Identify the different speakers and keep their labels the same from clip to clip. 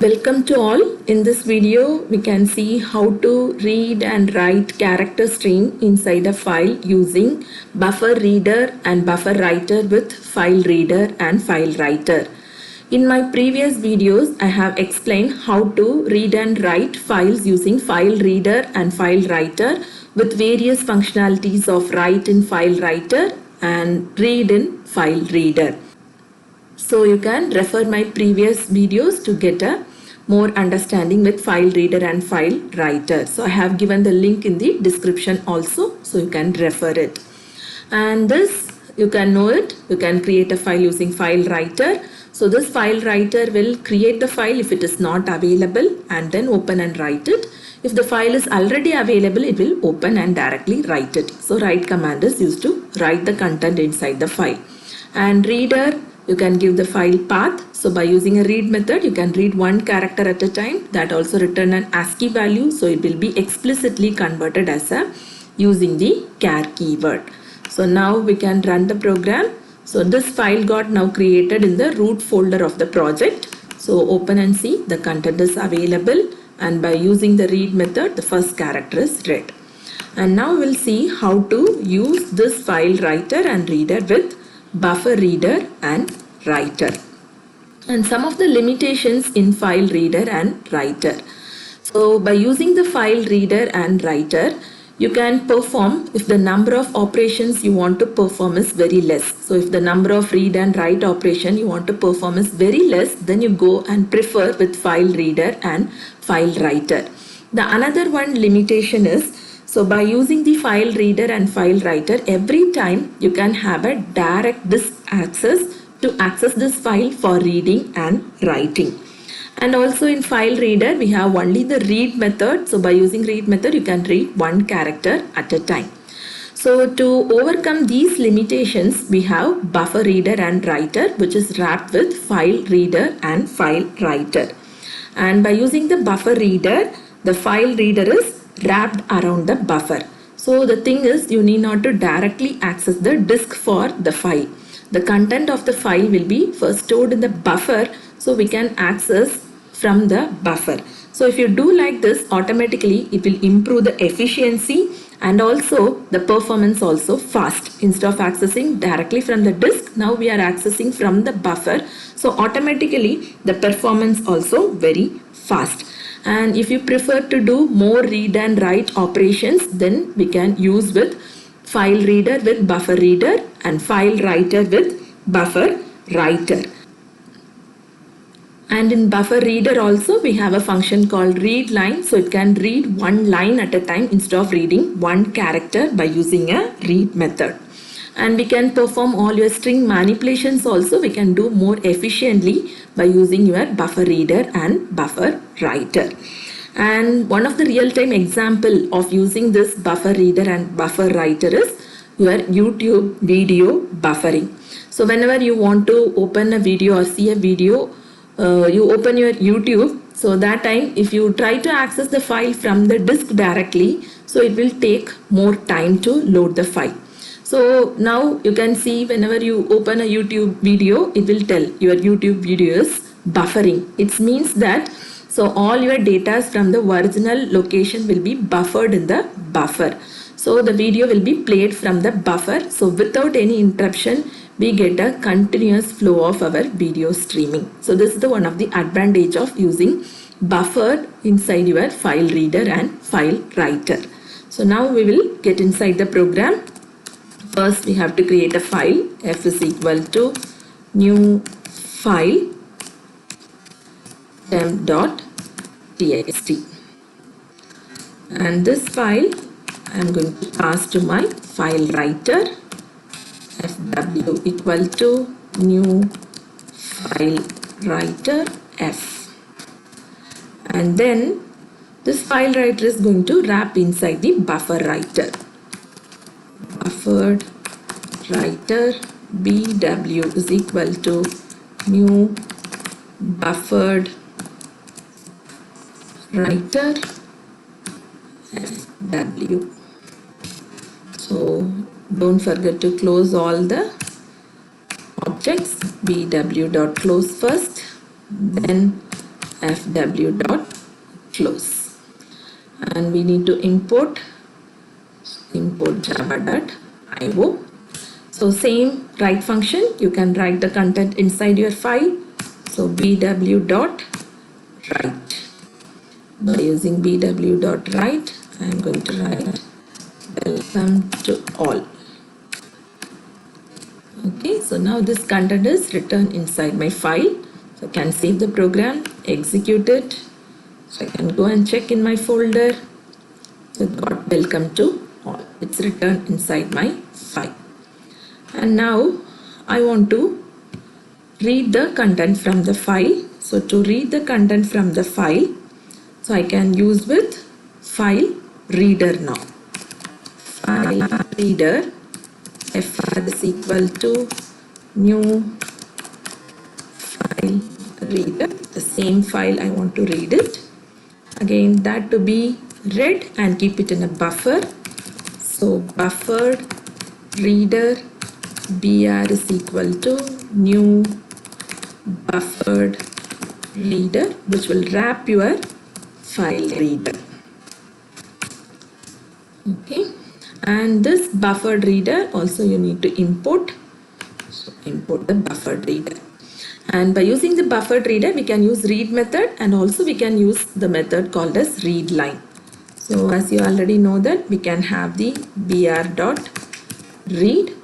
Speaker 1: Welcome to all. In this video, we can see how to read and write character string inside a file using buffer reader and buffer writer with file reader and file writer. In my previous videos, I have explained how to read and write files using file reader and file writer with various functionalities of write in file writer and read in file reader. So you can refer my previous videos to get a more understanding with file reader and file writer. So I have given the link in the description also, so you can refer it. And this, you can know it, you can create a file using file writer. So this file writer will create the file if it is not available and then open and write it. If the file is already available, it will open and directly write it. So write command is used to write the content inside the file. And reader, you can give the file path. So by using a read method, you can read one character at a time. That also return an ASCII value. So it will be explicitly converted as a using the char keyword. So now we can run the program. So this file got now created in the root folder of the project. So open and see the content is available. And by using the read method, the first character is read. And now we'll see how to use this file writer and reader with buffer reader and writer, and some of the limitations in file reader and writer. So by using the file reader and writer, you can perform if the number of operations you want to perform is very less. So if the number of read and write operation you want to perform is very less, then you go and prefer with file reader and file writer. The another one limitation is, so by using the file reader and file writer, every time you can have a direct disk access to access this file for reading and writing. And also in file reader, we have only the read method. So by using read method, you can read one character at a time. So to overcome these limitations, we have buffer reader and writer, which is wrapped with file reader and file writer. And by using the buffer reader, the file reader is wrapped around the buffer. So the thing is, you need not to directly access the disk for the file. The content of the file will be first stored in the buffer, so we can access from the buffer. So if you do like this, automatically it will improve the efficiency and also the performance also fast. Instead of accessing directly from the disk, now we are accessing from the buffer. So automatically the performance also very fast. And if you prefer to do more read and write operations, then we can use with file reader with buffer reader and file writer with buffer writer. And in buffer reader also we have a function called read line. So it can read one line at a time instead of reading one character by using a read method. And we can perform all your string manipulations also. We can do more efficiently by using your buffer reader and buffer writer. And one of the real-time example of using this buffer reader and buffer writer is your YouTube video buffering. So whenever you want to open a video or see a video, you open your YouTube. So that time if you try to access the file from the disk directly, so it will take more time to load the file. So now you can see whenever you open a YouTube video, it will tell your YouTube video is buffering. It means that so all your data from the original location will be buffered in the buffer. So the video will be played from the buffer. So without any interruption, we get a continuous flow of our video streaming. So this is the one of the advantage of using buffer inside your file reader and file writer. So now we will get inside the program. First we have to create a file. F is equal to new file temp.txt, and this file I am going to pass to my file writer. Fw equal to new file writer F, and then this file writer is going to wrap inside the buffer writer. Buffered writer bw is equal to new buffered writer fw. So don't forget to close all the objects. bw.close first, then fw.close. And we need to import java.io. So same write function, you can write the content inside your file. So bw.write. By using bw.write, I am going to write welcome to all. Okay, so now this content is written inside my file. So I can save the program, execute it. So I can go and check in my folder. So it got welcome to all. It's written inside my file. And now I want to read the content from the file. So to read the content from the file, so I can use with file reader now. File reader, fr is equal to new file reader, the same file I want to read it. Again, that to be read and keep it in a buffer. So buffered reader br is equal to new buffered reader, which will wrap your file reader. Okay, and this buffered reader also you need to import. So import the buffered reader. And by using the buffered reader, we can use read method, and also we can use the method called as read line. So as you already know that we can have the br.read.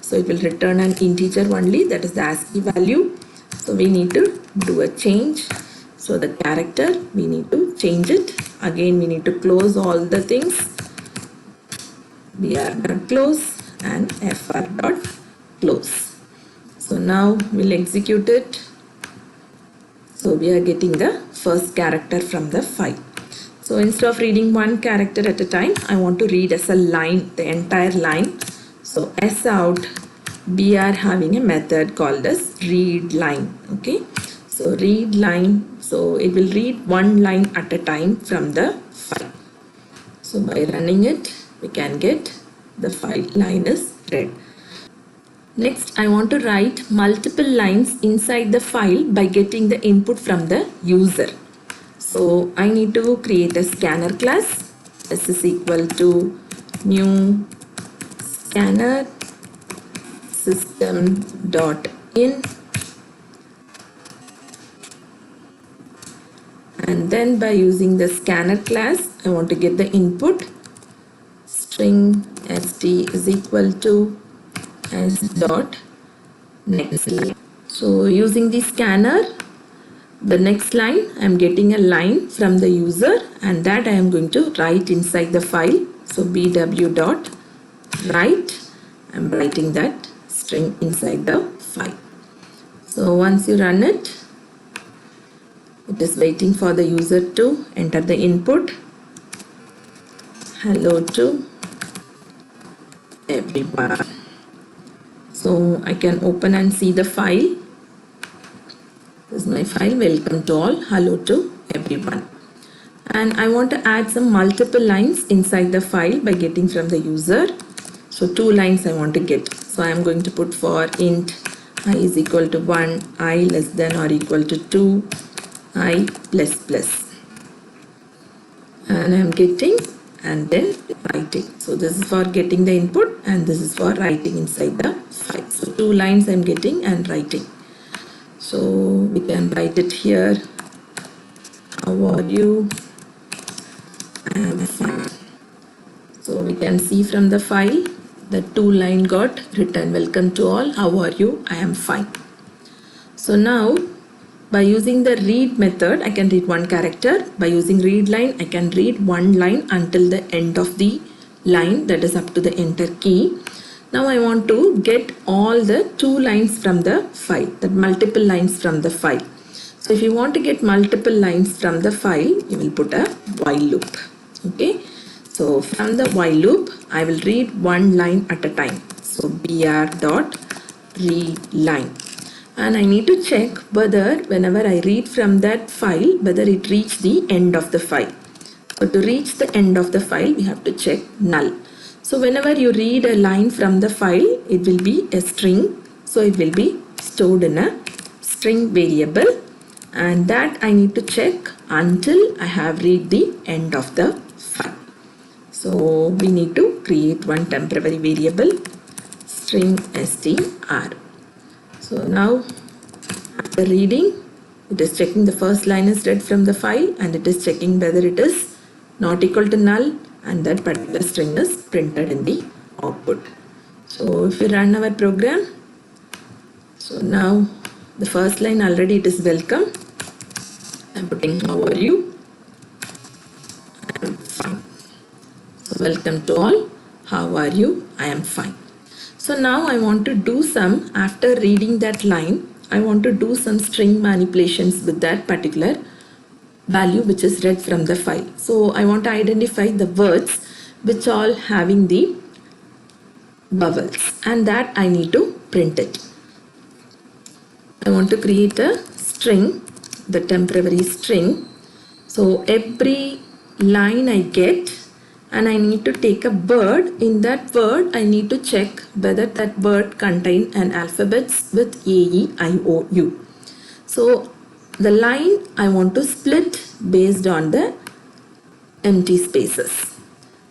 Speaker 1: So it will return an integer only, that is the ASCII value. So we need to do a change. So the character, we need to change it. Again, we need to close all the things. br.close and fr.close. So now we'll execute it. So we are getting the first character from the file. So instead of reading one character at a time, I want to read as a line, the entire line. So s out, we are having a method called as read line. Okay, so read line, so it will read one line at a time from the file. So by running it, we can get the file line is read. Next, I want to write multiple lines inside the file by getting the input from the user. So I need to create a scanner class. This is equal to new scanner system.in, and then by using the scanner class, I want to get the input. String st is equal to s dot next line. So using the scanner, the next line I am getting a line from the user, and that I am going to write inside the file. So bw dot write, I am writing that string inside the file. So once you run it, it is waiting for the user to enter the input. Hello to everyone. So I can open and see the file. This is my file, welcome to all, hello to everyone. And I want to add some multiple lines inside the file by getting from the user. So 2 lines I want to get. So I am going to put for int I is equal to 1, I less than or equal to 2, I plus plus. And I am getting and then writing. So this is for getting the input, and this is for writing inside the file. So 2 lines I am getting and writing. So we can write it here. How are you? I am fine. So we can see from the file the 2 line got written. Welcome to all. How are you? I am fine. So now by using the read method, I can read 1 character. By using read line, I can read 1 line until the end of the line, that is up to the enter key. Now I want to get all the 2 lines from the file, that multiple lines from the file. So if you want to get multiple lines from the file, you will put a while loop. Okay. So from the while loop, I will read 1 line at a time. So br.read line. And I need to check whether whenever I read from that file, whether it reached the end of the file. So to reach the end of the file, we have to check null. So whenever you read a line from the file, it will be a string. So it will be stored in a string variable. and that I need to check until I have reached the end of the file. So we need to create one temporary variable string str. So now after reading, it is checking the first line is read from the file and it is checking whether it is not equal to null and that particular string is printed in the output. So if we run our program, so now the first line already it is welcome. I'm putting how are you? I am fine. So welcome to all. How are you? I am fine. So now I want to do some, after reading that line, I want to do some string manipulations with that particular value which is read from the file. So I want to identify the words which all having the vowels and that I need to print it. I want to create a string, the temporary string. So every line I get and I need to take a word. In that word I need to check whether that word contain an alphabets with A, E, I, O, U. So the line I want to split based on the empty spaces.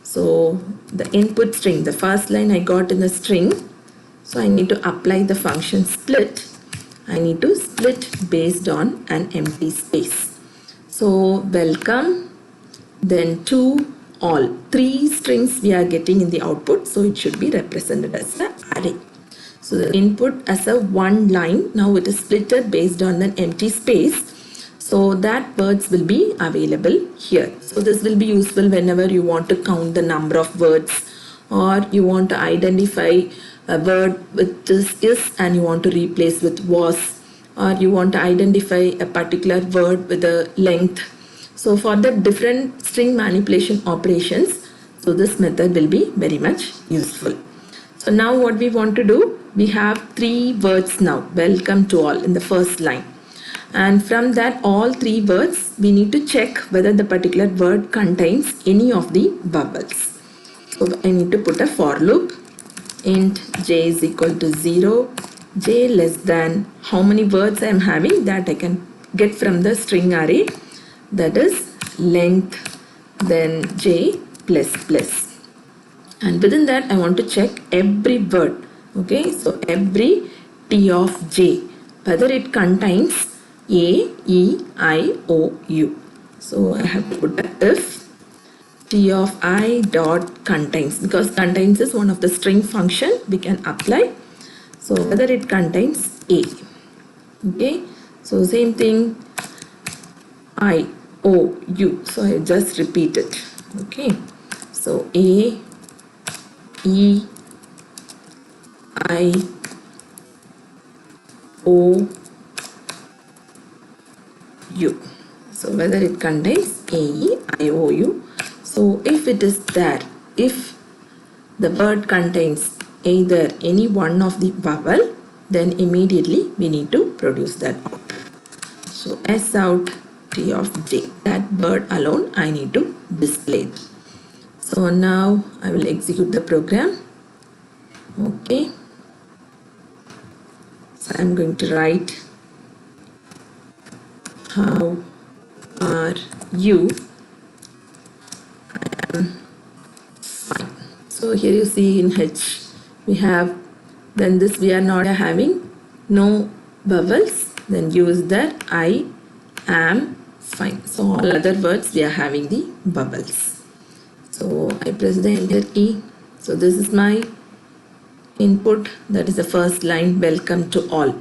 Speaker 1: So the input string, the first line I got in the string, so I need to apply the function split. I need to split based on an empty space. So welcome, then to all. 3 strings we are getting in the output, so it should be represented as an array. So the input as a one line, now it is splitted based on an empty space. So that words will be available here. So this will be useful whenever you want to count the number of words or you want to identify a word with this is and you want to replace with was, or you want to identify a particular word with a length. So for the different string manipulation operations, so this method will be very much useful. So now what we want to do, we have 3 words now, welcome to all in the first line. And from that all 3 words, we need to check whether the particular word contains any of the vowels. So I need to put a for loop, int j is equal to 0, j less than how many words I am having, that I can get from the string array, that is length, then j plus plus. And within that I want to check every word. Okay, so every t of j, whether it contains a, e, I, o, u. So I have to put a if t of I dot contains, because contains is one of the string function we can apply. So whether it contains a. Okay, so same thing I, o, u. So I just repeat it. Okay, so a, e, I, o, u. So whether it contains a, e, I, o, u. So if it is there, if the word contains either any one of the vowel, then immediately we need to produce that out. So S out T of J, that word alone I need to display. So now I will execute the program. Okay. So I'm going to write how are you? I am fine. So here you see in H we have, then this we are not having no vowels, then use that I am fine. So all other words we are having the vowels. So I press the enter key. So this is my input, that is the first line, welcome to all.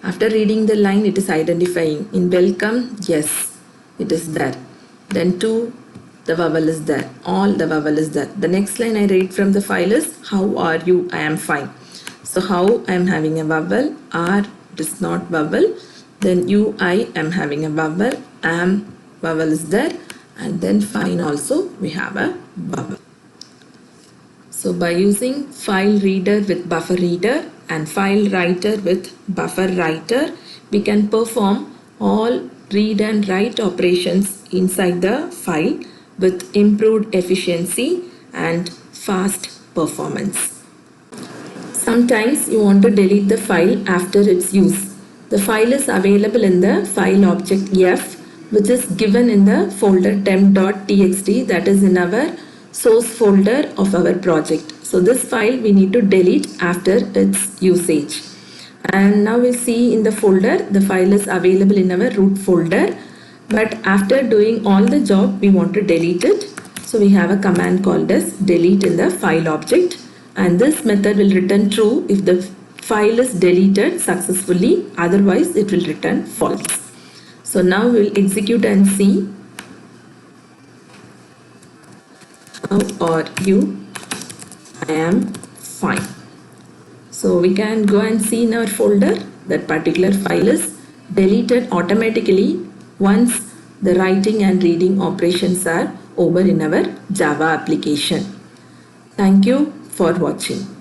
Speaker 1: After reading the line, it is identifying in welcome, yes, it is there. Then to, the vowel is there, all the vowel is there. The next line I read from the file is how are you? I am fine. So how I am having a vowel, are it is not vowel. Then you, I am having a vowel, am vowel is there, and then fine also we have a vowel. So by using file reader with buffer reader and file writer with buffer writer, we can perform all read and write operations inside the file with improved efficiency and fast performance. Sometimes you want to delete the file after its use. The file is available in the file object F, which is given in the folder temp.txt, that is in our source folder of our project. So this file we need to delete after its usage. And now we see in the folder the file is available in our root folder, but after doing all the job we want to delete it. So we have a command called as delete in the file object, and this method will return true if the file is deleted successfully, otherwise it will return false. So now we will execute and see. How are you? I am fine. So we can go and see in our folder that particular file is deleted automatically once the writing and reading operations are over in our Java application. Thank you for watching.